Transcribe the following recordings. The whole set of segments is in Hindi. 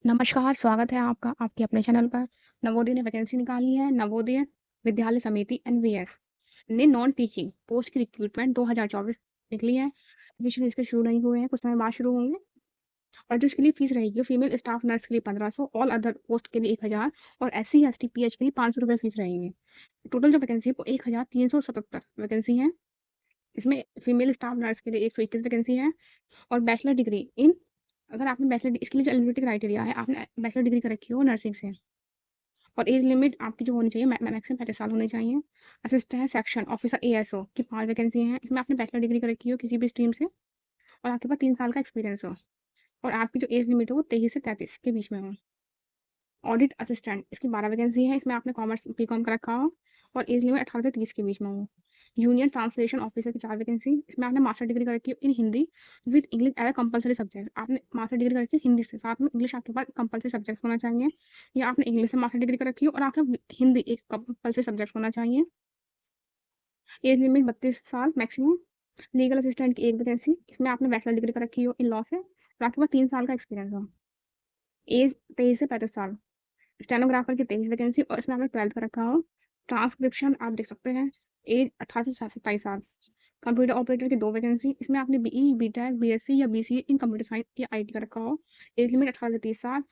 नमस्कार, स्वागत है आपका आपके अपने चैनल पर। नवोदय ने वैकेंसी निकाली है। नवोदय विद्यालय समिति एनवीएस ने नॉन टीचिंग पोस्ट की रिक्रूटमेंट 2024 निकली है। एडमिशन इसके शुरू नहीं हुए हैं, कुछ समय बाद शुरू होंगे। और जो इसके लिए फीस रहेगी, फीमेल स्टाफ नर्स के लिए 1500, ऑल अदर पोस्ट के लिए 1000 और एससी एसटी पीएच के लिए 500 रुपये फीस रहेंगी। टोटल जो वैकेंसी है वो 1377 वैकेंसी है। इसमें फीमेल स्टाफ नर्स के लिए 121 वैकेंसी है और बैचलर डिग्री इन, अगर आपने इसके लिए जो एलिजिबिलिटी क्राइटेरिया है, आपने बैचलर डिग्री कर रखी हो नर्सिंग से। और एज लिमिट आपकी जो होनी चाहिए मैक्सिमम 35 साल होनी चाहिए। असिस्टेंट सेक्शन ऑफिसर एएसओ की 5 वैकेंसी हैं। इसमें आपने बैचलर डिग्री कर रखी हो किसी भी स्ट्रीम से और आपके पास 3 साल का एक्सपीरियंस हो और आपकी जो एज लिमिट हो वो 23 से 33 के बीच में हो। ऑडिट असिस्टेंट इसकी 12 वैकेंसी है। इसमें आपने कॉमर्स बीकॉम का रखा हो और एज लिमिट 18 से 30 के बीच में हो। जूनियर ट्रांसलेशन ऑफिसर की 4 वैकेंसी। इसमें आपने मास्टर डिग्री कर रखी है in Hindi with English as a compulsory subject. आपने मास्टर डिग्री कर रखी है हिंदी से, साथ में इंग्लिश आपके पास कंपलसरी सब्जेक्ट होना चाहिए, या आपने इंग्लिश से मास्टर डिग्री कर रखी हो और आपका हिंदी एक कंपलसरी सब्जेक्ट होना चाहिए। एज लिमिट 32 साल मैक्सिमम। लीगल असिस्टेंट की 1 वैकेंसी। इसमें आपने बैचलर डिग्री कर रखी हो इन लॉ से और आपके पास 3 साल का एक्सपीरियंस हो। एज 23 से 35 साल। स्टेनोग्राफर की 23 वैकेंसी और इसमें आपने 12th का रखा हो। ट्रांसक्रिप्शन आप देख सकते हैं, एज 18 से 27 साल। कंप्यूटर ऑपरेटर की 2 वैकेंसी। इसमें आपने बीई, बीटेक, बीएससी या बीसीए इन कंप्यूटर साइंस या आईटी का रखा हो। एज लिमिट 18 से 30 साल।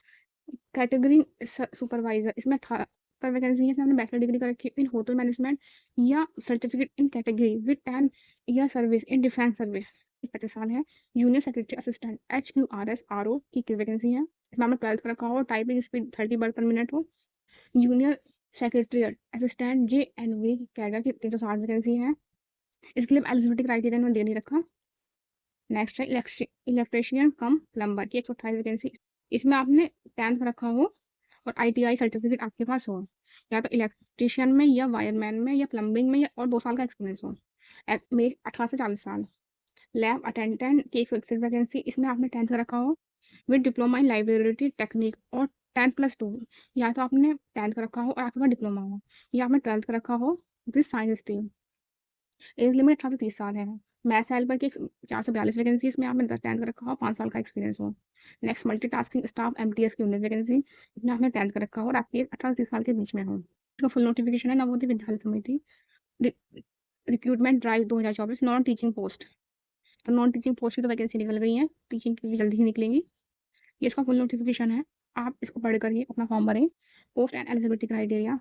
कैटेगरी सुपरवाइजर, इसमें 78 वैकेंसी है। इसमें आपने बैचलर डिग्री कर रखी है इन होटल मैनेजमेंट या certificate in category with 10 year service in defence service, 35 साल है। Junior secretary assistant HQRS RO की वैकेंसी है। इसमें आपने 12th का रखा हो, typing speed 30 word per minute हो। Junior secretariat assistant JNV cadre की 360 वैकेंसी है। इसके लिए एलिजिबिलिटी क्राइटेरिया इन्होंने दे नहीं रखा। नेक्स्ट है इलेक्ट्रीशियन कम प्लम्बर की 128 वैकेंसी। इसमें आपने 10th का रखा हो और ITI सर्टिफिकेट आपके पास हो, या तो इलेक्ट्रीशियन में या वायरमैन में या प्लम्बिंग में, या और 2 साल का एक्सपीरियंस हो। मेल 18 से 40 साल। लैब अटेंडेंट की 161 वैकेंसी। इसमें आपने 10th का रखा हो with diploma in library technique और 10+2, या तो आपने 10th का रखा हो और आपके पास डिप्लोमा हो, या आपने 12th का रखा हो with science stream. Age limit 18 से 30 साल है। मैथ्स हेल्पर की 442 वैकेंसी। इसमें आपने 10th का रखा हो, 5 साल का एक्सपीरियंस हो। नेक्स्ट मल्टीटास्किंग स्टाफ MTS की 19 वैकेंसी। इसमें आपने 10th का रखा हो और आपकी एज 18 से 30 साल के बीच में हो। इसका फुल नोटिफिकेशन है नवोदय विद्यालय समिति recruitment drive 2024 non teaching post. तो नॉन टीचिंग पोस्ट की तो वैकेंसी निकल गई है, टीचिंग की भी जल्दी ही निकलेंगी। ये इसका फुल नोटिफिकेशन है, आप इसको पढ़ कर ही अपना फॉर्म भरें। पोस्ट एंड एलिजिबिलिटी क्राइटेरिया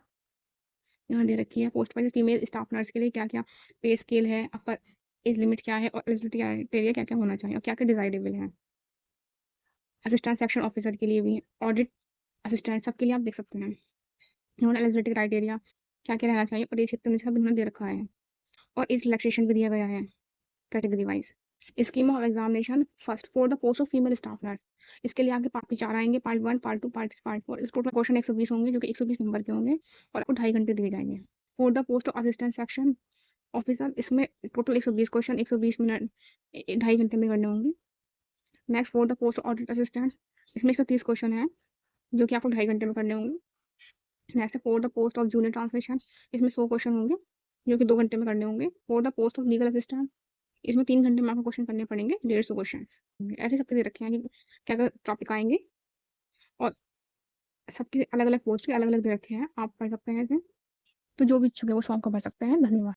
यहाँ दे रखी है। Post wise female staff nurse के लिए क्या क्या पे स्केल है, अपर एज लिमिट क्या है और एलिजिबिलिटी क्राइटेरिया क्या क्या होना चाहिए और क्या क्या डिजायरेबल है। असिस्टेंट सेक्शन ऑफिसर के लिए भी, ऑडिट असिस्टेंट सबके लिए आप देख सकते हैं। इन्होंने एलिजिबिलिटी क्राइटेरिया क्या क्या रहना चाहिए और एज कितने सब इन्होंने दे रखा है और एज रिलैक्सेशन भी दिया गया है category wise. Scheme of examination first for the post of female staff nurse. इसके लिए आपके पार्ट 4 आएंगे, पार्ट 1, पार्ट 2, पार्ट 3, पार्ट 4। इस टोटल क्वेश्चन 120 होंगे जो कि 120 नंबर के होंगे और आपको 2.5 घंटे दिए जाएंगे। For the post of assistant section officer, इसमें टोटल 120 क्वेश्चन 120 मिनट 2.5 घंटे में करने होंगे। Next for the post of audit assistant, इसमें 130 क्वेश्चन है जो कि आपको 2.5 घंटे में करने होंगे। Next for the post of junior translation, इसमें 100 क्वेश्चन होंगे जो कि 2 घंटे में करने होंगे। For the post of legal assistant, इसमें 3 घंटे में आपको क्वेश्चन करने पड़ेंगे, 150 क्वेश्चन। ऐसे सबके दे रखे हैं कि क्या क्या टॉपिक आएंगे और सबके अलग अलग पोस्ट के अलग अलग दे रखे हैं, आप पढ़ सकते हैं इसे। तो जो भी इच्छुक है वो फॉर्म को भर सकते हैं। धन्यवाद।